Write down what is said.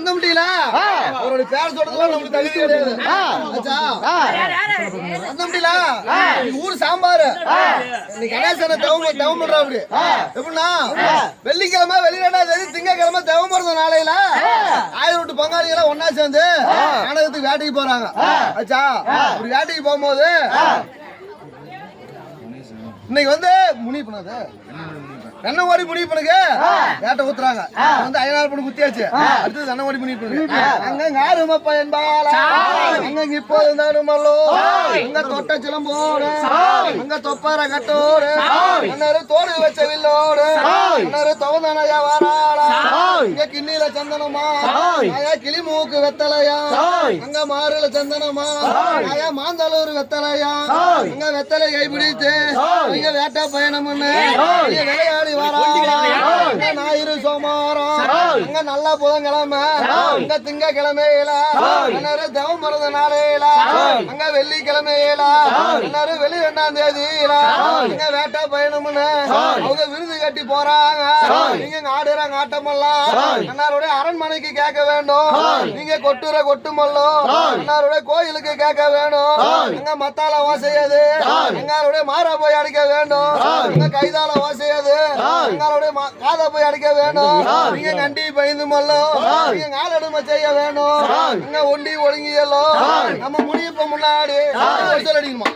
வந்த முடியல அவரோட பேர் சொல்றதுலாம் நமக்கு தகுதி கிடையாது. வந்த முடியல ஊர் சாம்பார் நீ கணேசனை தவம் பண்ற அப்படி எப்படின்னா வெள்ளிக்கிழமை வெளிநாடா திங்கக்கிழமை தவம் போறது நாளையில 1000 வீட்டு பங்காளிகளை ஒன்னா சேர்ந்து நாடகத்துக்கு வேட்டைக்கு போறாங்க. ஆச்சா ஒரு வேட்டைக்கு போகும்போது இன்னைக்கு வந்து முனிவு பண்ணாது தென்னங்கோடி முனிவு பண்ணுங்க வேட்டை ஊத்துறாங்க வந்து 5 பண்ணு குத்தியாச்சு. அடுத்தது தென்னங்கோடி முனிவு பண்ணுங்க அங்க ஆறுமப்பா என்பாளா அங்க இப்போது இருந்தாருமல்லோ அங்க தொட்ட சிலம்போடு அங்க தொப்பார கட்டோடு அண்ணாரு தோடு வச்ச வில்லோடு அண்ணாரு தவந்தனையா வாராளா இங்க கிண்ணில சந்தனமா ஆயா கிளிமூக்கு வெத்தலையா அங்க மாறுல சந்தனமா ஆயா மாந்தளூர் வெத்தலையா அங்க வெத்தலை கைப்பிடித்து இங்க வேட்டை பயணம்னு விளையாடி ஞாயிறு சோமாரம் இங்க நல்ல புதன்கிழமை இங்க திங்கக்கிழமையில தவம் மறந்த நாளையில அங்க வெள்ளிக்கிழமையில வெளி 2ஆம் தேதியில இங்க வேட்டை பயணம்னு அவங்க விருது கட்டி போறாங்க. நீங்க ஆடுறாங்க ஆட்டமெல்லாம் அண்ணாருடைய அரண்மனைக்கு கேட்க வேண்டும். நீங்க கொட்டுற கொட்டுமல்லோ அண்ணாருடைய கோயிலுக்கு கேட்க வேணும். எங்க மத்தால ஓசையது எங்களுடைய மாறா போய் அடிக்க வேண்டும். எங்க கைதால ஓசையது எங்களுடைய காதை போய் அடிக்க வேணும். நீங்க கண்டி பயந்து மல்லோ நீங்க காலடுமை செய்ய வேணும். இங்க ஒண்டி ஒழுங்கியல்லோ நம்ம முடியப்ப முன்னாடி அடிக்குமா